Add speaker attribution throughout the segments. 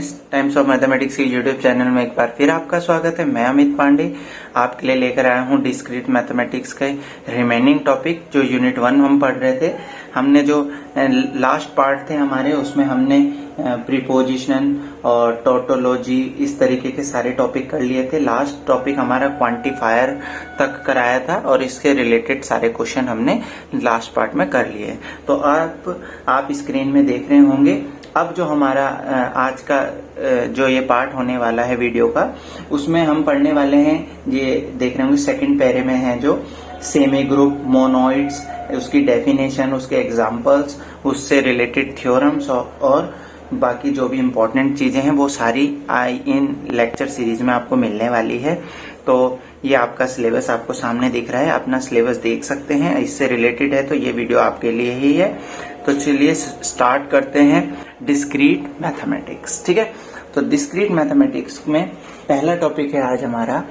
Speaker 1: Friends, times of mathematics के YouTube channel में एक बार फिर आपका स्वागत है। मैं अमित पांडे आपके लिए लेकर आया हूं डिस्क्रीट मैथमेटिक्स के रिमेनिंग टॉपिक जो यूनिट 1 हम पढ़ रहे थे। हमने जो लास्ट पार्ट थे हमारे, उसमें हमने प्रीपोजिशन और टोटोलॉजी इस तरीके के सारे टॉपिक कर लिए थे। लास्ट टॉपिक हमारा क्वांटिफायर तक कराया था और इसके रिलेटेड सारे क्वेश्चन हमने लास्ट पार्ट में कर लिए। तो आप स्क्रीन में देख रहे होंगे। अब जो हमारा आज का जो ये पार्ट होने वाला है वीडियो का, उसमें हम पढ़ने वाले हैं, ये देख रहे होंगे सेकंड पैरे में है जो सेमी ग्रुप मोनोइड्स, उसकी डेफिनेशन, उसके एग्जांपल्स, उससे रिलेटेड थ्योरम्स और बाकी जो भी इम्पोर्टेंट चीजें हैं वो सारी इन लेक्चर सीरीज में आपको मिलने वाली है। तो ये आपका सिलेबस आपको सामने दिख रहा है, अपना सिलेबस देख सकते हैं, इससे रिलेटेड है, तो ये वीडियो आपके लिए ही है। तो चलिए स्टार्ट करते हैं डिस्क्रीट मैथमेटिक्स। ठीक है, तो डिस्क्रीट मैथमेटिक्स में पहला टॉपिक है आज हमारा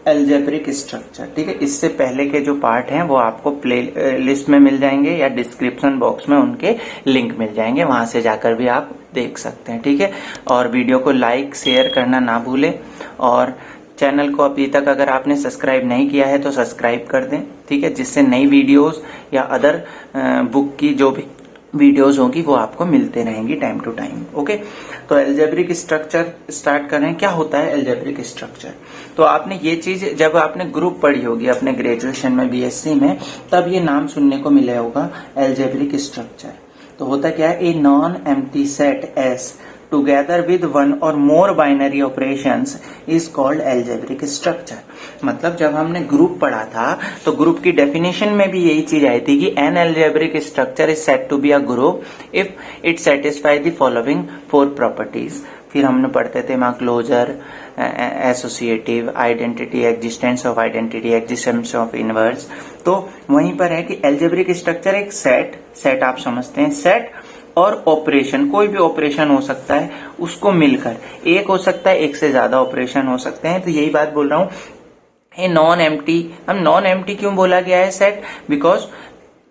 Speaker 1: अलजेब्रिक स्ट्रक्चर। ठीक है, इससे पहले के जो पार्ट हैं वो आपको प्ले लिस्ट में मिल जाएंगे या डिस्क्रिप्शन बॉक्स में उनके लिंक मिल जाएंगे, वहां से जाकर भी आप देख सकते हैं। ठीक है, और वीडियो को लाइक शेयर करना ना भूलें, और चैनल को अभी तक अगर आपने सब्सक्राइब नहीं किया है तो सब्सक्राइब कर दें। ठीक है, जिससे नई वीडियोस या अदर बुक की जो भी वीडियोस होगी वो आपको मिलते रहेंगी टाइम टू टाइम। ओके, तो अलजेब्रिक स्ट्रक्चर स्टार्ट करें। क्या होता है अलजेब्रिक स्ट्रक्चर? तो आपने ये चीज जब आपने ग्रुप पढ़ी होगी अपने ग्रेजुएशन में, बीएससी में, तब ये नाम सुनने को मिला होगा अलजेब्रिक स्ट्रक्चर। तो होता क्या है, a non empty set S together with one or more binary operations is called algebraic structure. मतलब जब हमने ग्रुप पढ़ा था तो ग्रुप की डेफिनेशन में भी यही चीज आई थी कि an algebraic structure is said to be a group if it satisfy the following 4 properties. फिर हमने पढ़ते थे वहां closure, associative, identity, existence of identity, existence of inverse. तो वहीं पर है कि अलजेब्रिक स्ट्रक्चर एक सेट आप समझते हैं, सेट और ऑपरेशन, कोई भी ऑपरेशन हो सकता है, उसको मिलकर एक हो सकता है, एक से ज्यादा ऑपरेशन हो सकते हैं। तो यही बात बोल रहा हूं, ये नॉन एम्प्टी। हम नॉन एम्प्टी क्यों बोला गया है सेट? बिकॉज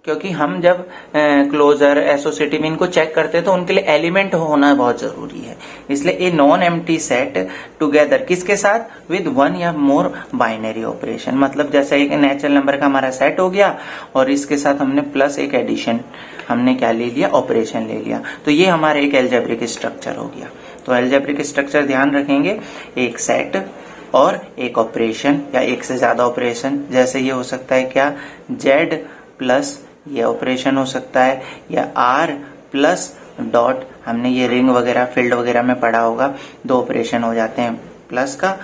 Speaker 1: क्योंकि हम जब क्लोजर, एसोसिएटिव इनको चेक करते हैं तो उनके लिए एलिमेंट होना बहुत जरूरी है। इसलिए ये नॉन एम्प्टी सेट टुगेदर किसके साथ? विद वन या मोर बाइनरी ऑपरेशन। मतलब जैसे एक नेचुरल नंबर का हमारा सेट हो गया और इसके साथ हमने प्लस एक एडिशन, हमने क्या ले लिया? ऑपरेशन ले लिया। तो ये हमारा एक अलजेब्रिक स्ट्रक्चर हो गया। तो अलजेब्रिक स्ट्रक्चर ध्यान रखेंगे, एक सेट और एक ऑपरेशन या एक से ज्यादा ऑपरेशन। जैसे ये हो सकता है क्या? जेड प्लस ये ऑपरेशन हो सकता है, या आर प्लस डॉट, हमने ये रिंग वगैरह फील्ड वगैरह में पढ़ा होगा, 2 ऑपरेशन हो जाते हैं, प्लस का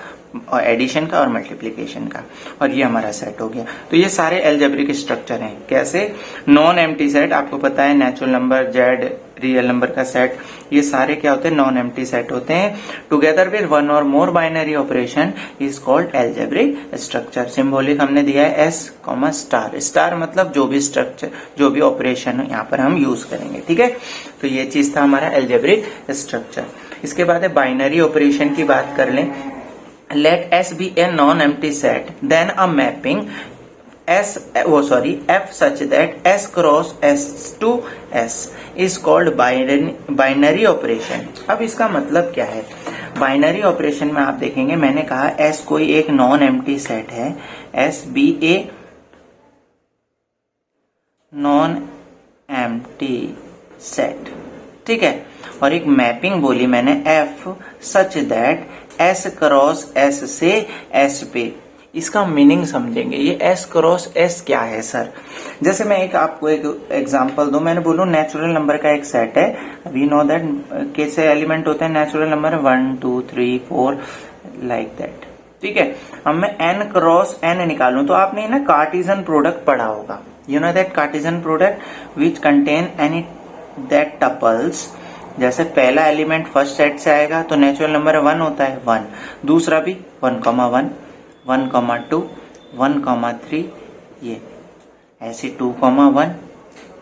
Speaker 1: और एडिशन का और मल्टीप्लिकेशन का, और ये हमारा सेट हो गया। तो ये सारे अलजेब्रिक स्ट्रक्चर हैं। कैसे? नॉन एम्प्टी सेट, आपको पता है natural number, Z, real number का सेट, ये सारे क्या होते हैं? नॉन एम्प्टी सेट होते हैं। Together with one or more binary operation is called algebraic structure. Symbolic हमने दिया है एस कॉमा स्टार। स्टार मतलब जो भी स्ट्रक्चर, जो भी ऑपरेशन यहाँ पर हम यूज करेंगे। ठीक है, तो ये चीज था हमारा अलजेब्रिक स्ट्रक्चर। इसके बाद है बाइनरी ऑपरेशन की बात कर लें। Let S be a non-empty set, then a mapping F such that S cross S to S is called binary operation. अब इसका मतलब क्या है? बाइनरी ऑपरेशन में आप देखेंगे, मैंने कहा S कोई एक नॉन एम्प्टी सेट है, S be a non empty set, ठीक है, और एक मैपिंग बोली मैंने F such that S cross S से S पे। इसका मीनिंग समझेंगे। ये S क्रॉस S क्या है सर? जैसे मैं आपको एक एग्जांपल दूं, मैंने बोलूं नेचुरल नंबर का एक सेट है, वी नो दैट कैसे एलिमेंट होते हैं नेचुरल नंबर, 1 2 3 4 लाइक दैट। ठीक है, अब मैं n क्रॉस n निकालूं तो आपने ना कार्टेशियन प्रोडक्ट पढ़ा होगा। You know that Cartesian product which contain any that tuples. जैसे पहला एलिमेंट फर्स्ट सेट से आएगा तो नेचुरल नंबर 1 होता है, 1, दूसरा भी 1, 1, 1, 2, 1, 3, ये ऐसे 2, 1,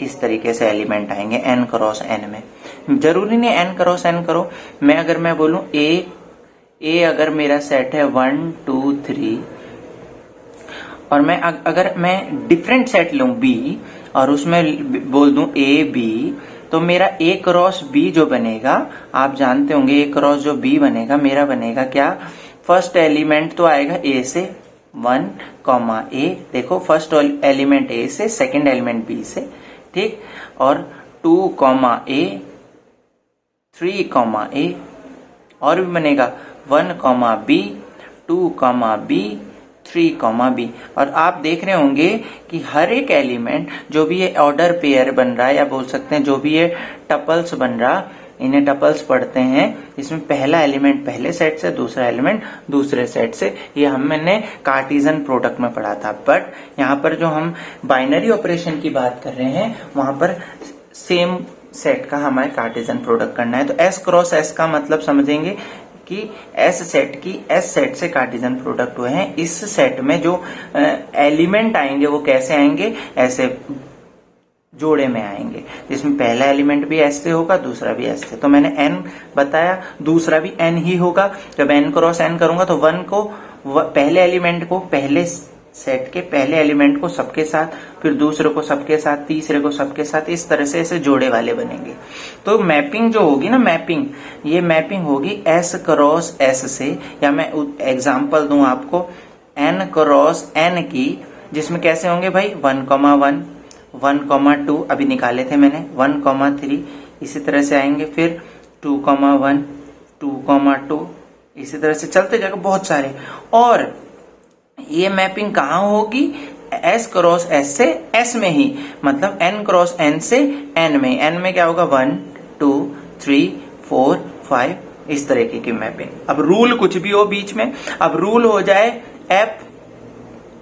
Speaker 1: इस तरीके से एलिमेंट आएंगे n क्रॉस n में। जरूरी नहीं n क्रॉस n करो। अगर मैं बोलूं A अगर मेरा सेट है 1 2 3, और अगर मैं डिफरेंट सेट लूं B और उसमें बोल दूं A B तो मेरा ए क्रॉस बी जो बनेगा, आप जानते होंगे ए क्रॉस जो बी बनेगा मेरा बनेगा क्या, फर्स्ट एलिमेंट तो आएगा ए से 1 कॉमा ए, देखो फर्स्ट एलिमेंट ए से, सेकंड एलिमेंट बी से, ठीक, और 2 कॉमा ए, 3 कॉमा ए, और भी बनेगा 1 comma B, 2 comma B, 3 comma B. और आप देख रहे होंगे कि हर एक एलिमेंट जो भी ये ऑर्डर पेयर बन रहा है, या बोल सकते हैं जो भी ये टपल्स बन रहा, इन्हें टपल्स पढ़ते हैं। इसमें पहला एलिमेंट पहले सेट से, दूसरा एलिमेंट दूसरे सेट से, ये हमने कार्टेशियन प्रोडक्ट में पढ़ा था। बट यहाँ पर जो हम बाइनरी ऑपरेशन की बात कर रहे हैं, वहां पर सेम सेट का हमें कार्टेशियन प्रोडक्ट करना है। तो एस क्रॉस एस का मतलब समझेंगे कि एस सेट की एस सेट से कार्टेशियन प्रोडक्ट हुए हैं। इस सेट में जो एलिमेंट आएंगे वो कैसे आएंगे, ऐसे जोड़े में आएंगे, जिसमें पहला एलिमेंट भी एस से होगा, दूसरा भी एस से। तो मैंने एन बताया, दूसरा भी एन ही होगा। जब एन क्रॉस एन करूंगा तो 1 को पहले एलिमेंट को पहले सेट के पहले एलिमेंट को सबके साथ, फिर दूसरे को सबके साथ, तीसरे को सबके साथ, इस तरह से ऐसे जोड़े वाले बनेंगे। तो मैपिंग जो होगी ना, मैपिंग, ये मैपिंग होगी एस क्रॉस एस से, या मैं एग्जांपल दूं आपको एन क्रॉस एन की, जिसमें कैसे होंगे भाई 1,1, 1,2 अभी निकाले थे मैंने, 1,3 इसी तरह से आएंगे, फिर 2,1, 2,2 इसी तरह से चलते जाएगा बहुत सारे। और ये मैपिंग कहाँ होगी, एस क्रॉस एस से एस में ही, मतलब एन क्रॉस एन से एन में। एन में क्या होगा 1, 2, 3, 4, 5 इस तरीके की मैपिंग। अब रूल कुछ भी हो बीच में, अब रूल हो जाए एफ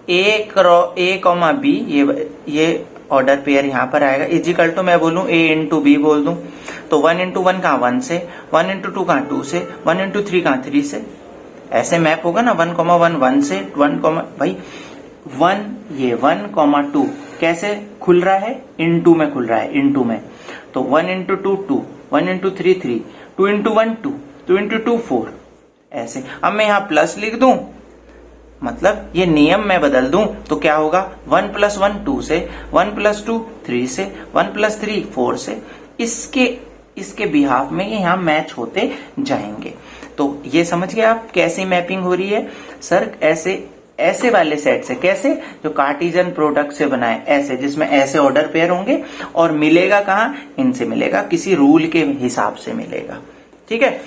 Speaker 1: ए कॉमा बी, ये ऑर्डर पेयर यहाँ पर आएगा, इजिकल टू मैं बोलूं ए इंटू बी बोल दूं, तो 1 इंटू 1 कहाँ 1 से, 1 इंटू 2 कहाँ 2 से, 1 इंटू 3 कहाँ 3 से, ऐसे मैप होगा ना। 1,1 1 से 1, भाई 1 ये 1,2 कैसे खुल रहा है, इनटू में खुल रहा है, इनटू में। तो 1 इंटू 2 2, 1 इंटू 3 3, 2 इंटू 1 2, 2 इंटू 2 4 ऐसे। अब मैं यहाँ प्लस लिख दूं, मतलब ये नियम मैं बदल दूं तो क्या होगा 1 + 1 2 से, 1 + 2 3 से, 1 + 3 4 से। इसके बिहाफ में ये यहाँ मैच होते जाएंगे। तो ये समझ गए आप कैसी मैपिंग हो रही है सर, ऐसे वाले सेट से, कैसे, जो कार्टेशियन प्रोडक्ट से बनाए, ऐसे जिसमें ऐसे ऑर्डर पेयर होंगे, और मिलेगा कहाँ, इनसे मिलेगा, किसी रूल के हिसाब से मिलेगा, ठीक है।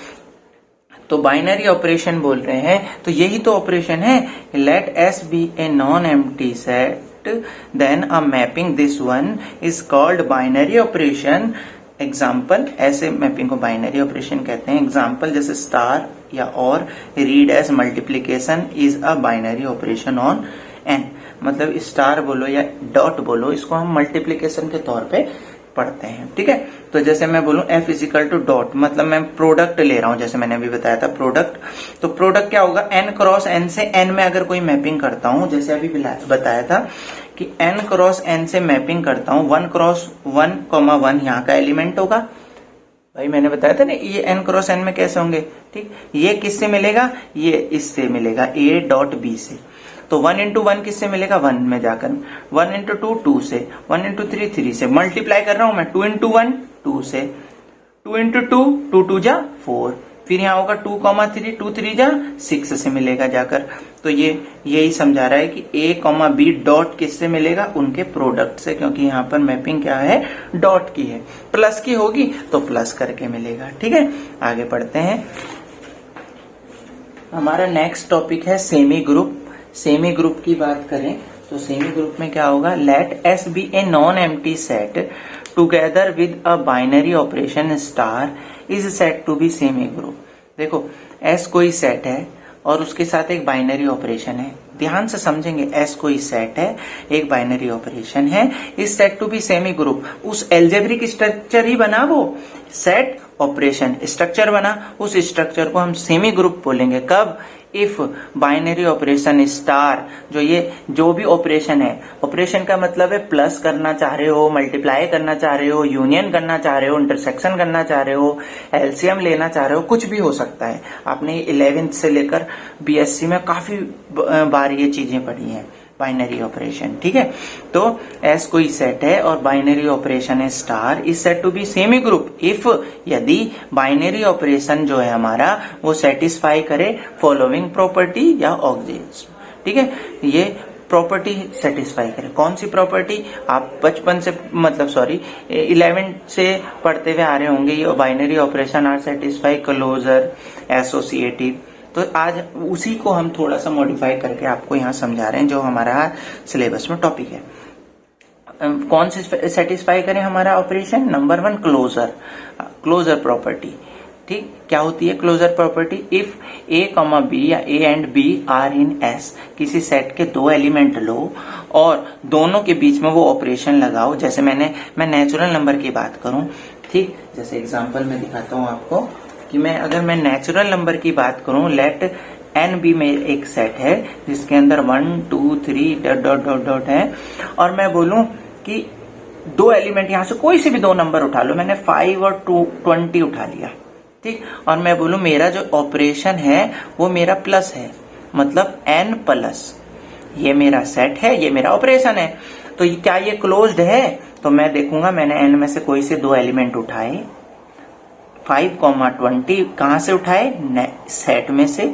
Speaker 1: तो बाइनरी ऑपरेशन बोल रहे हैं, तो यही तो ऑपरेशन है। Let S be a non empty set, then a mapping this one is called binary operation. Example, ऐसे मैपिंग को बाइनरी ऑपरेशन कहते हैं। एग्जाम्पल जैसे स्टार या और, read as multiplication is a binary operation on N, मतलब star बोलो या डॉट बोलो, इसको हम मल्टीप्लीकेशन के तौर पे पढ़ते हैं, ठीक है। तो जैसे मैं बोलूं एफ इजिकल टू डॉट, मतलब मैं प्रोडक्ट ले रहा हूं, जैसे मैंने अभी बताया था प्रोडक्ट। तो प्रोडक्ट क्या होगा, एन क्रॉस एन से एन में अगर कोई मैपिंग करता हूं, जैसे अभी बताया था कि एन क्रॉस एन से मैपिंग करता हूं, 1 क्रॉस 1,1 यहाँ का एलिमेंट होगा, भाई मैंने बताया था ना, ये एन क्रॉस एन में कैसे होंगे, ठीक। ये किससे मिलेगा, ये इससे मिलेगा ए डॉट बी से। तो 1 इंटू 1 किससे मिलेगा, 1 में जाकर, 1 इंटू 2 2 से, 1 इंटू 3 3 से, मल्टीप्लाई कर रहा हूं मैं 2 इंटू 1 2 से, 2 इंटू 2 2 2 जा 4, फिर यहाँ होगा 2,3 2 3 जा 6 से मिलेगा जाकर। तो ये यही समझा रहा है कि ए कॉमा बी डॉट किससे मिलेगा, उनके प्रोडक्ट से, क्योंकि यहाँ पर मैपिंग क्या है, डॉट की है। प्लस की होगी तो प्लस करके मिलेगा, ठीक है। आगे पढ़ते हैं, हमारा नेक्स्ट टॉपिक है सेमी ग्रुप। सेमी ग्रुप की बात करें तो सेमी ग्रुप में क्या होगा, let S be a non empty set together with a binary operation star is said to be semigroup. देखो एस कोई सेट है और उसके साथ एक बाइनरी ऑपरेशन है, ध्यान से समझेंगे, एस कोई सेट है, एक बाइनरी ऑपरेशन है, is said to be semigroup. उस एल्जेब्रिक स्ट्रक्चर ही बना, वो सेट ऑपरेशन स्ट्रक्चर बना, उस स्ट्रक्चर को हम सेमी ग्रुप बोलेंगे। कब, इफ बाइनरी ऑपरेशन स्टार, जो भी ऑपरेशन है, ऑपरेशन का मतलब है प्लस करना चाह रहे हो, मल्टीप्लाई करना चाह रहे हो, यूनियन करना चाह रहे हो, इंटरसेक्शन करना चाह रहे हो, एलसीएम लेना चाह रहे हो, कुछ भी हो सकता है। आपने 11th से लेकर बीएससी में काफी बार ये चीजें पढ़ी हैं, बाइनरी ऑपरेशन, ठीक है। तो एस कोई सेट है और बाइनरी ऑपरेशन है star is said to be semigroup if, यदि बाइनरी ऑपरेशन जो है हमारा वो सेटिस्फाई करे फॉलोइंग प्रॉपर्टी या ऑक्सियम, ठीक है। ये प्रॉपर्टी सेटिस्फाई करे, कौन सी प्रॉपर्टी आप बचपन से मतलब 11 से पढ़ते हुए आ रहे होंगे, ये binary operation are satisfy closure associative. तो आज उसी को हम थोड़ा सा मॉडिफाई करके आपको यहाँ समझा रहे हैं जो हमारा सिलेबस में टॉपिक है। कौन से सेटिस्फाई करें हमारा ऑपरेशन, नंबर 1 क्लोजर प्रॉपर्टी, ठीक। क्या होती है closure property, if a comma b या a and B are in S, किसी सेट के 2 एलिमेंट लो और दोनों के बीच में वो ऑपरेशन लगाओ। जैसे मैं नेचुरल नंबर की बात करूं, ठीक, जैसे एग्जांपल में दिखाता हूं आपको कि अगर मैं नेचुरल नंबर की बात करूं, लेट एन बी में एक सेट है जिसके अंदर 1 2 3 ... है और मैं बोलूं कि 2 एलिमेंट यहां से कोई से भी 2 नंबर उठा लो, मैंने 5 और 20 उठा लिया, ठीक, और मैं बोलूं मेरा जो ऑपरेशन है वो मेरा प्लस है, मतलब n प्लस, ये मेरा सेट है, ये मेरा ऑपरेशन है। तो क्या ये क्लोज्ड है? तो मैं देखूंगा मैंने n में से कोई से 2 एलिमेंट उठाए, 5,20 कहां से उठाए, सेट में से,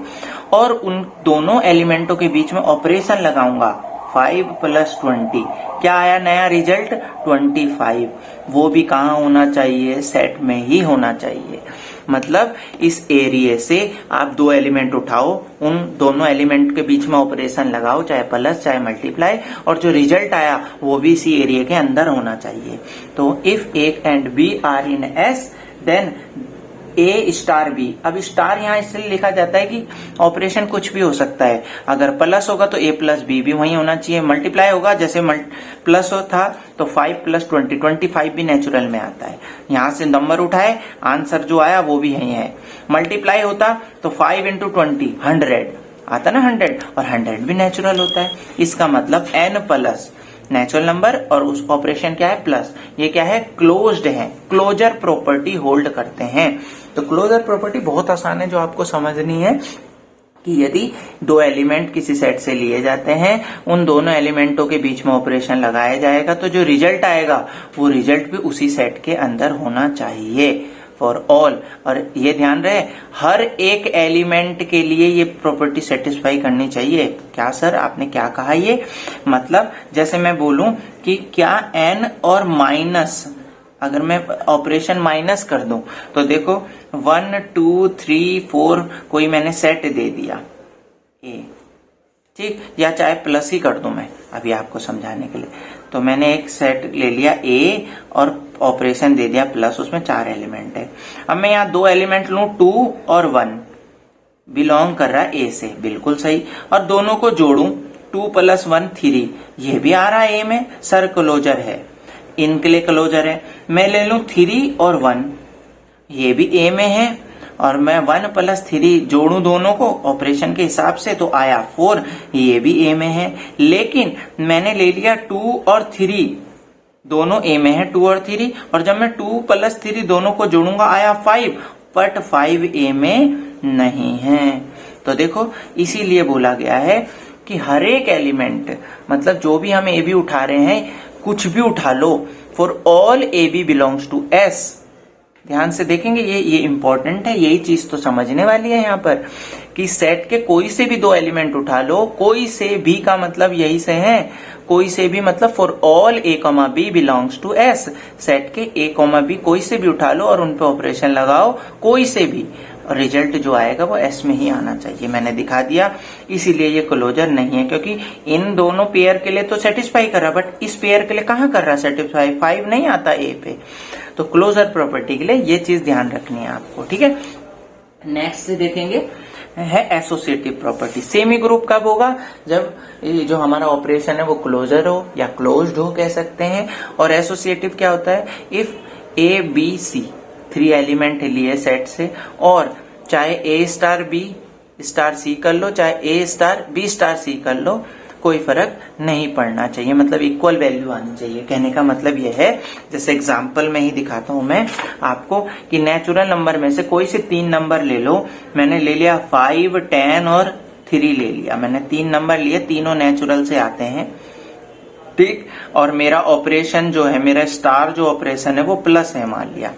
Speaker 1: और उन दोनों एलिमेंटों के बीच में ऑपरेशन लगाऊंगा 5 + 20, क्या आया नया रिजल्ट 25। वो भी कहाँ होना चाहिए, सेट में ही होना चाहिए। मतलब इस एरिया से आप 2 एलिमेंट उठाओ, उन दोनों एलिमेंट के बीच में ऑपरेशन लगाओ, चाहे प्लस चाहे मल्टीप्लाई, और जो रिजल्ट आया वो भी इसी एरिया के अंदर होना चाहिए। तो if A and B are in S then A star B. अब स्टार यहाँ इसलिए लिखा जाता है कि ऑपरेशन कुछ भी हो सकता है, अगर प्लस होगा तो ए प्लस बी भी वही होना चाहिए, मल्टीप्लाई होगा जैसे प्लस हो था तो 5 + 20, 25 भी नेचुरल में आता है, यहाँ से नंबर उठाए आंसर जो आया वो भी यही है। मल्टीप्लाई होता तो 5 × 20 100 आता ना, 100, और 100 भी नेचुरल होता है। इसका मतलब n प्लस नेचुरल नंबर और उस ऑपरेशन क्या है प्लस, ये क्या है क्लोज्ड है, क्लोजर प्रॉपर्टी होल्ड करते हैं। तो क्लोजर प्रॉपर्टी बहुत आसान है जो आपको समझनी है कि यदि 2 एलिमेंट किसी सेट से लिए जाते हैं, उन दोनों एलिमेंटों के बीच में ऑपरेशन लगाया जाएगा तो जो रिजल्ट आएगा वो रिजल्ट भी उसी सेट के अंदर होना चाहिए फॉर ऑल। और ये ध्यान रहे हर एक एलिमेंट के लिए ये प्रॉपर्टी सेटिस्फाई करनी चाहिए। क्या सर आपने क्या कहा, ये मतलब जैसे मैं बोलूं कि क्या n और माइनस, अगर मैं ऑपरेशन माइनस कर दूं तो देखो 1 2 3 4 कोई मैंने सेट दे दिया ए, ठीक, या चाहे प्लस ही कर दूं मैं अभी आपको समझाने के लिए। तो मैंने एक सेट ले लिया ए और ऑपरेशन दे दिया प्लस, उसमें 4 एलिमेंट है। अब मैं यहाँ 2 एलिमेंट लूं 2 और 1, बिलोंग कर रहा है ए से, बिल्कुल सही, और दोनों को जोड़ूं 2 + 1 3, ये भी आ रहा है ए में, सर क्लोजर है, इनके लिए क्लोजर है। मैं ले लूं 3 और 1, ये भी ए में है, और मैं 1 + 3 जोड़ू दोनों को ऑपरेशन के हिसाब से तो आया 4, ये भी ए में है। लेकिन मैंने ले लिया 2 और 3, दोनों ए में है 2 और 3, और जब मैं 2 + 3 दोनों को जोड़ूंगा आया 5, बट 5 ए में नहीं है। तो देखो इसीलिए बोला गया है कि हर एक एलिमेंट, मतलब जो भी हम ए बी उठा रहे हैं, कुछ भी उठा लो, for all a b belongs to S. ध्यान से देखेंगे, ये इंपॉर्टेंट है, यही चीज तो समझने वाली है यहाँ पर कि सेट के कोई से भी 2 एलिमेंट उठा लो, कोई से भी का मतलब यही से है, कोई से भी मतलब for all A comma B belongs to S. Set के ए कॉमा बी कोई से भी उठा लो और उन पे ऑपरेशन लगाओ, कोई से भी, और रिजल्ट जो आएगा वो एस में ही आना चाहिए। मैंने दिखा दिया, इसीलिए ये क्लोजर नहीं है, क्योंकि इन दोनों पेयर के लिए तो सेटिस्फाई कर रहा, बट इस पेयर के लिए कहाँ कर रहा सेटिस्फाई, 5 नहीं आता ए पे। तो क्लोजर प्रॉपर्टी के लिए ये चीज ध्यान रखनी है आपको, ठीक है। नेक्स्ट देखेंगे है एसोसिएटिव प्रॉपर्टी। सेमी ग्रुप कब होगा, जब जो हमारा ऑपरेशन है वो क्लोजर हो या क्लोज्ड हो कह सकते हैं। और एसोसिएटिव क्या होता है, if A B C 3 element लिए सेट से, और चाहे A star B star C कर लो, चाहे A star B star C कर लो, कोई फर्क नहीं पड़ना चाहिए, मतलब इक्वल वैल्यू आनी चाहिए। कहने का मतलब यह है, जैसे एग्जांपल में ही दिखाता हूं मैं आपको कि नेचुरल नंबर में से कोई से 3 नंबर ले लो, मैंने ले लिया 5 10 और 3 ले लिया मैंने, 3 नंबर लिए, तीनों नेचुरल से आते हैं, ठीक। और मेरा ऑपरेशन जो है, मेरा स्टार जो ऑपरेशन है वो प्लस है मान लिया,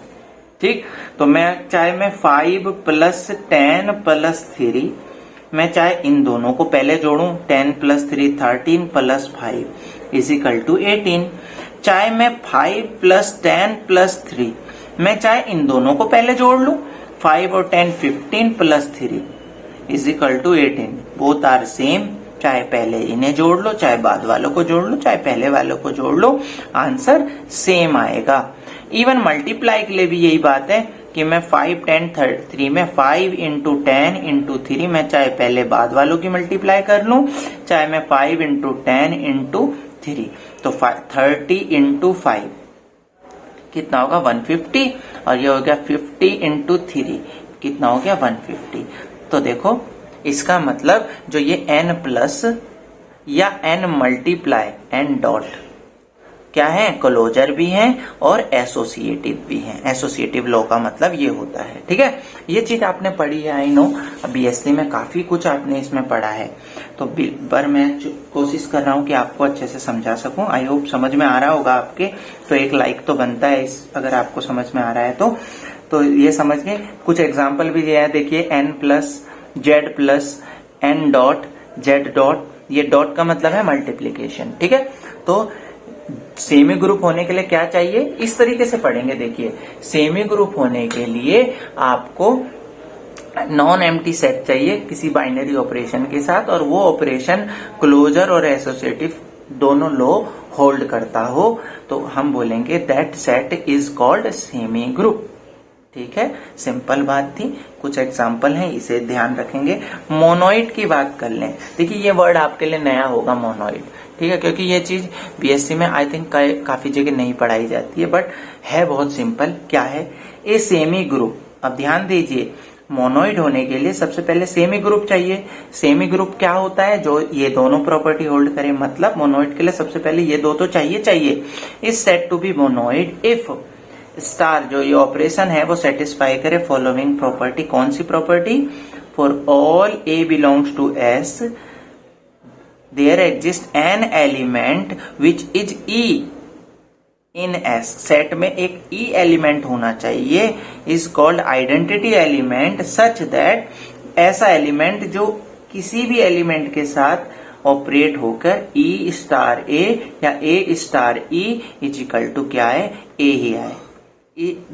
Speaker 1: ठीक। तो मैं चाहे मैं 5 प्लस 10 प्लस 3, मैं चाहे इन दोनों को पहले जोड़ूं, 10 plus 3 13 plus 5 is equal to 18, चाहे मैं 5 प्लस 10 प्लस 3, मैं चाहे इन दोनों को पहले जोड़ लूं, 5 और 10 15 plus 3 is equal to 18, both are same, चाहे पहले इन्हें जोड़ लो, चाहे बाद वालों को जोड़ लो, चाहे पहले वालों को जोड़ लो, आंसर सेम आएगा। इवन मल्टीप्लाई के लिए भी यही बात है कि मैं 5 10 3 में 5 इंटू 10 इंटू 3, मैं चाहे पहले बाद वालों की मल्टीप्लाई कर लूं, चाहे मैं 5 इंटू 10 इंटू 3, तो 30 इंटू 5 कितना होगा 150, और ये हो गया 50 इंटू 3 कितना हो गया 150। तो देखो इसका मतलब जो ये n प्लस या n मल्टीप्लाई n डॉट क्या है, क्लोजर भी है और एसोसिएटिव भी है। एसोसिएटिव लॉ का मतलब ये होता है, ठीक है। ये चीज आपने पढ़ी है, आई नो, बीएससी में काफी कुछ आपने इसमें पढ़ा है, तो पर मैं कोशिश कर रहा हूँ कि आपको अच्छे से समझा सकूं। आई होप समझ में आ रहा होगा आपके, तो एक लाइक तो बनता है इस, अगर आपको समझ में आ रहा है तो ये समझ के कुछ एग्जाम्पल भी दिया है। देखिए n plus Z plus N dot Z dot, ये डॉट का मतलब है मल्टीप्लीकेशन, ठीक है। तो सेमी ग्रुप होने के लिए क्या चाहिए, इस तरीके से पढ़ेंगे। देखिए सेमी ग्रुप होने के लिए आपको नॉन एम्प्टी सेट चाहिए किसी बाइनरी ऑपरेशन के साथ, और वो ऑपरेशन क्लोजर और एसोसिएटिव दोनों लॉ होल्ड करता हो, तो हम बोलेंगे that set is called semi group, ठीक है। सिंपल बात थी, कुछ एग्जाम्पल हैं, इसे ध्यान रखेंगे। मोनोइड की बात कर लें। देखिए ये वर्ड आपके लिए नया होगा मोनोइड, ठीक है, क्योंकि ये चीज बीएससी में आई थिंक काफी जगह नहीं पढ़ाई जाती है, बट है बहुत सिंपल। क्या है ए सेमी ग्रुप। अब ध्यान दीजिए, मोनोइड होने के लिए सबसे पहले सेमी ग्रुप चाहिए। सेमी ग्रुप क्या होता है, जो ये दोनों प्रॉपर्टी होल्ड करे, मतलब मोनोइड के लिए सबसे पहले ये दो तो चाहिए। Is said to be monoid if star जो ये ऑपरेशन है वो सेटिस्फाई करे फॉलोइंग प्रॉपर्टी। कौन सी property, for all A belongs to S there exist an element which is e in S. Set में एक ई एलिमेंट होना चाहिए, is called identity element, such that ऐसा एलिमेंट जो किसी भी एलिमेंट के साथ ऑपरेट होकर ई स्टार ए या a star e is equal to क्या है, ए ही आए।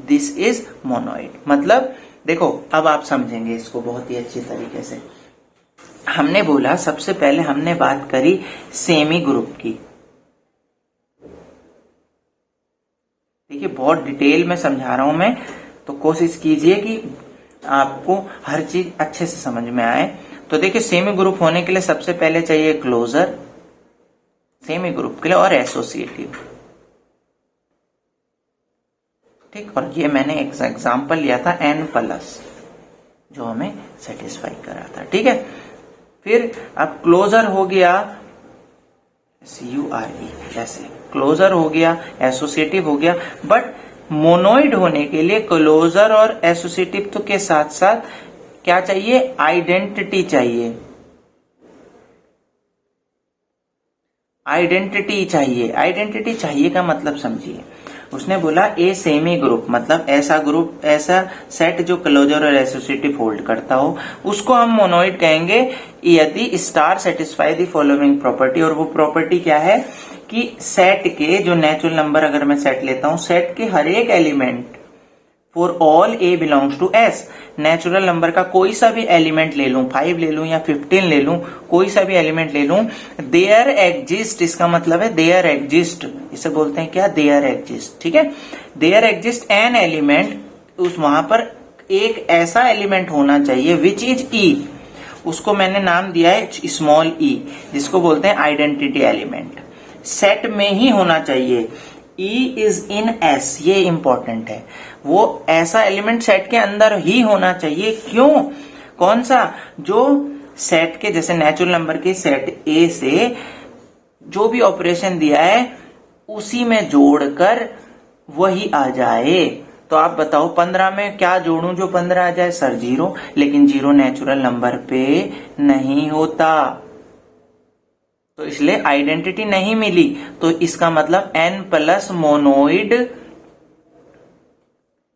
Speaker 1: This is monoid. मतलब देखो अब आप समझेंगे इसको बहुत ही अच्छी तरीके से। हमने बोला सबसे पहले हमने बात करी सेमी ग्रुप की। देखिए बहुत डिटेल में समझा रहा हूं मैं, तो कोशिश कीजिए कि आपको हर चीज अच्छे से समझ में आए। तो देखिए सेमी ग्रुप होने के लिए सबसे पहले चाहिए क्लोजर सेमी ग्रुप के लिए, और एसोसिएटिव, ठीक। और ये मैंने एक एग्जांपल लिया था n प्लस, जो हमें सेटिस्फाई करा था, ठीक है। फिर अब क्लोजर हो गया CURE, ऐसे क्लोजर हो गया, एसोसिएटिव हो गया, बट मोनोइड होने के लिए क्लोजर और एसोसिएटिव तो के साथ साथ क्या चाहिए, आइडेंटिटी चाहिए। आइडेंटिटी चाहिए का मतलब समझिए। उसने बोला ए सेमी ग्रुप, मतलब ऐसा ग्रुप, ऐसा सेट जो क्लोजर और एसोसिएटिव होल्ड करता हो, उसको हम मोनोइड कहेंगे यदि star satisfy the following property. और वो प्रॉपर्टी क्या है कि सेट के जो नेचुरल नंबर, अगर मैं सेट लेता हूं, सेट के हर एक element for all A belongs to S, natural number का कोई सा भी एलिमेंट ले लूं, 5 ले लूं या 15 ले लूं, कोई सा भी एलिमेंट ले लूं, देयर एग्जिस्ट, इसका मतलब है देयर एग्जिस्ट, इसे बोलते हैं क्या, देयर एग्जिस्ट, ठीक है। देयर एग्जिस्ट एन एलिमेंट, उस वहां पर एक ऐसा एलिमेंट होना चाहिए विच इज ई, उसको मैंने नाम दिया है स्मॉल ई, जिसको बोलते हैं आइडेंटिटी एलिमेंट। सेट में ही होना चाहिए, ई इज इन एस, ये इंपॉर्टेंट है, वो ऐसा एलिमेंट सेट के अंदर ही होना चाहिए। क्यों, कौन सा, जो सेट के, जैसे नेचुरल नंबर के सेट ए से जो भी ऑपरेशन दिया है उसी में जोड़कर वही आ जाए, तो आप बताओ 15 में क्या जोड़ूं जो 15 आ जाए? सर 0, लेकिन 0 नेचुरल नंबर पे नहीं होता, तो इसलिए आइडेंटिटी नहीं मिली। तो इसका मतलब n प्लस मोनोइड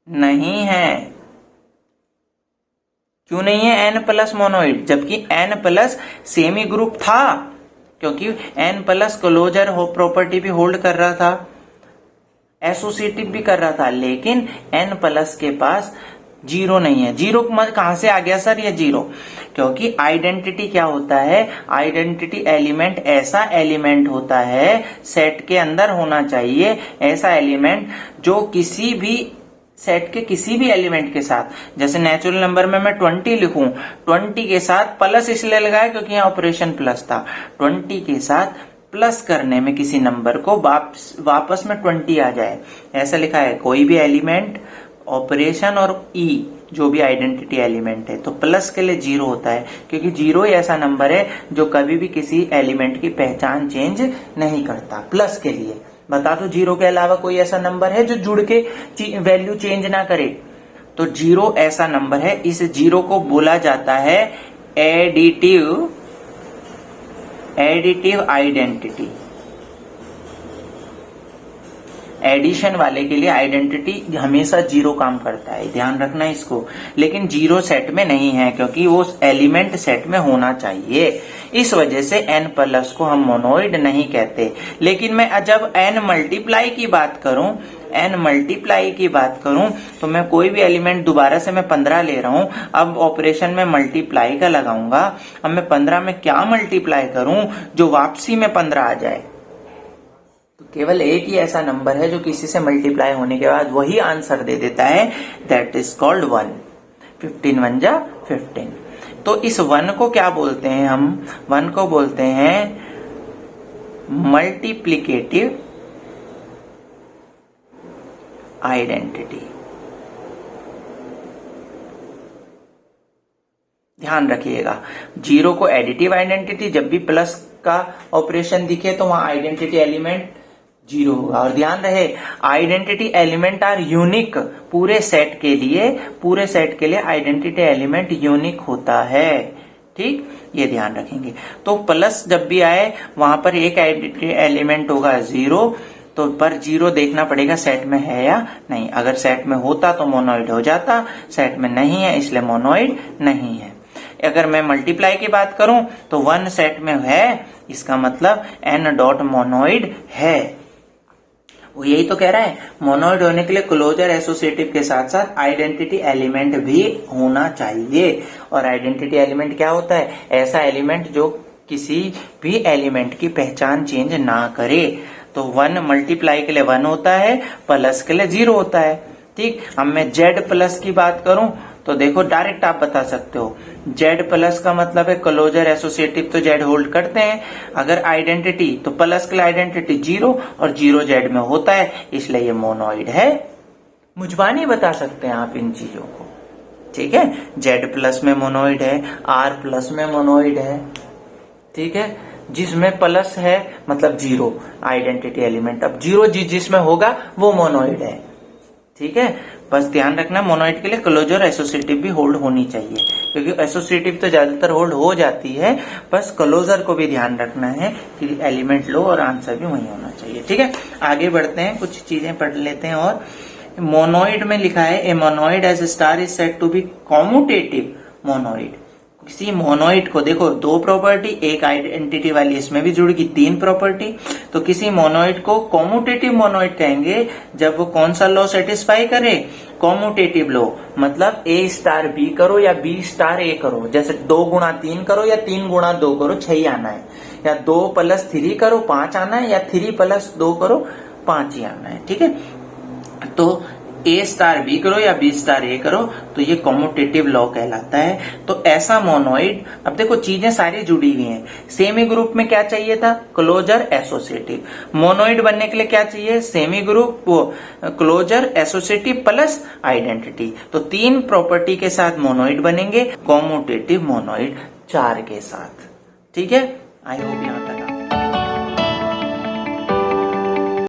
Speaker 1: नहीं है। क्यों नहीं है n प्लस मोनोइड, जबकि n प्लस सेमी ग्रुप था, क्योंकि n प्लस क्लोजर प्रॉपर्टी भी होल्ड कर रहा था, एसोसिएटिव भी कर रहा था, लेकिन n प्लस के पास 0 नहीं है। 0 कहां से आ गया सर ये 0? क्योंकि आइडेंटिटी क्या होता है? आइडेंटिटी एलिमेंट ऐसा एलिमेंट होता है, सेट के अंदर होना चाहिए ऐसा एलिमेंट जो किसी भी सेट के किसी भी एलिमेंट के साथ, जैसे नेचुरल नंबर में मैं 20 लिखूं, 20 के साथ प्लस इसलिए लगाया क्योंकि यहाँ ऑपरेशन प्लस था, 20 के साथ प्लस करने में किसी नंबर को वापस में 20 आ जाए, ऐसा लिखा है। कोई भी एलिमेंट ऑपरेशन और ई जो भी आइडेंटिटी एलिमेंट है तो प्लस के लिए 0 होता है, क्योंकि 0 ही ऐसा नंबर है जो कभी भी किसी एलिमेंट की पहचान चेंज नहीं करता। प्लस के लिए बता दो 0 के अलावा कोई ऐसा नंबर है जो जुड़ के वैल्यू चेंज ना करे? तो 0 ऐसा नंबर है। इस 0 को बोला जाता है एडिटिव आइडेंटिटी। एडिशन वाले के लिए आइडेंटिटी हमेशा 0 काम करता है, ध्यान रखना इसको। लेकिन 0 सेट में नहीं है, क्योंकि वो एलिमेंट सेट में होना चाहिए। इस वजह से n प्लस को हम मोनोइड नहीं कहते। लेकिन मैं जब n मल्टीप्लाई की बात करूं, तो मैं कोई भी एलिमेंट दोबारा से मैं 15 ले रहा हूं, अब ऑपरेशन में मल्टीप्लाई का लगाऊंगा। अब मैं 15 में क्या मल्टीप्लाई करूं जो वापसी में 15 आ जाए? तो केवल एक ही ऐसा नंबर है जो किसी से मल्टीप्लाई होने के बाद वही आंसर दे देता है, दैट इज कॉल्ड 1। 15 1 जा 15। तो इस 1 को क्या बोलते हैं हम? 1 को बोलते हैं मल्टीप्लिकेटिव आइडेंटिटी। ध्यान रखिएगा, 0 को एडिटिव आइडेंटिटी, जब भी प्लस का ऑपरेशन दिखे तो वहां आइडेंटिटी एलिमेंट 0 होगा। और ध्यान रहे, आइडेंटिटी एलिमेंट आर यूनिक। पूरे सेट के लिए आइडेंटिटी एलिमेंट यूनिक होता है। ठीक, ये ध्यान रखेंगे। तो प्लस जब भी आए वहां पर एक आइडेंटिटी एलिमेंट होगा 0, तो पर 0 देखना पड़ेगा सेट में है या नहीं। अगर सेट में होता तो मोनोइड हो जाता, सेट में नहीं है इसलिए मोनोइड नहीं है। अगर मैं मल्टीप्लाई की बात करूं तो 1 सेट में है, इसका मतलब n डॉट मोनोइड है। वो यही तो कह रहा है, मोनोइड होने के लिए क्लोजर एसोसिएटिव के साथ साथ आइडेंटिटी एलिमेंट भी होना चाहिए। और आइडेंटिटी एलिमेंट क्या होता है? ऐसा एलिमेंट जो किसी भी एलिमेंट की पहचान चेंज ना करे। तो 1 मल्टीप्लाई के लिए 1 होता है, प्लस के लिए 0 होता है। ठीक, अब मैं z प्लस की बात करूं तो देखो डायरेक्ट आप बता सकते हो, z प्लस का मतलब है क्लोजर एसोसिएटिव, तो z होल्ड करते हैं। अगर आइडेंटिटी तो प्लस के लिए आइडेंटिटी 0 और 0 z में होता है, इसलिए ये मोनोइड है। मुझबानी बता सकते हैं आप इन चीजों को। ठीक है, z प्लस में मोनोइड है, r प्लस में मोनोइड है। ठीक है, जिसमें प्लस है मतलब 0 आइडेंटिटी एलिमेंट, अब 0 जिसमें होगा वो मोनोइड है। ठीक है, बस ध्यान रखना मोनोइड के लिए क्लोजर एसोसिएटिव भी होल्ड होनी चाहिए, क्योंकि एसोसिएटिव तो ज्यादातर होल्ड हो जाती है, बस क्लोजर को भी ध्यान रखना है कि एलिमेंट लो और आंसर भी वही होना चाहिए। ठीक है, आगे बढ़ते हैं, कुछ चीजें पढ़ लेते हैं। और मोनोइड में लिखा है a monoid as star is said to be commutative monoid. किसी मोनोइड को देखो 2 प्रॉपर्टी, एक आइडेंटिटी वाली इसमें भी जुड़ेगी 3 प्रॉपर्टी। तो किसी मोनोइड को कॉम्यूटेटिव मोनोइड कहेंगे जब वो कौन सा लॉ सेटिस्फाई करे? कॉम्यूटेटिव लॉ, मतलब a स्टार b करो या b स्टार a करो। जैसे 2 गुणा 3 करो या 3 गुणा 2 करो, 6 आना है, या 2 प्लस 3 करो 5 आना है, या 3 प्लस 2 करो 5 ही आना है। ठीक है, तो ए स्टार बी करो या बी स्टार ए करो तो ये कॉम्यूटेटिव लॉ कहलाता है। तो ऐसा मोनोइड, अब देखो चीजें सारी जुड़ी हुई हैं। सेमी ग्रुप में क्या चाहिए था? Closure associative. मोनोइड बनने के लिए क्या चाहिए? सेमी ग्रुप, वो क्लोजर एसोसिएटिव प्लस आइडेंटिटी। तो 3 प्रॉपर्टी के साथ मोनोइड बनेंगे, कॉम्यूटेटिव मोनोइड 4 के साथ। ठीक है, आई होप यहां तक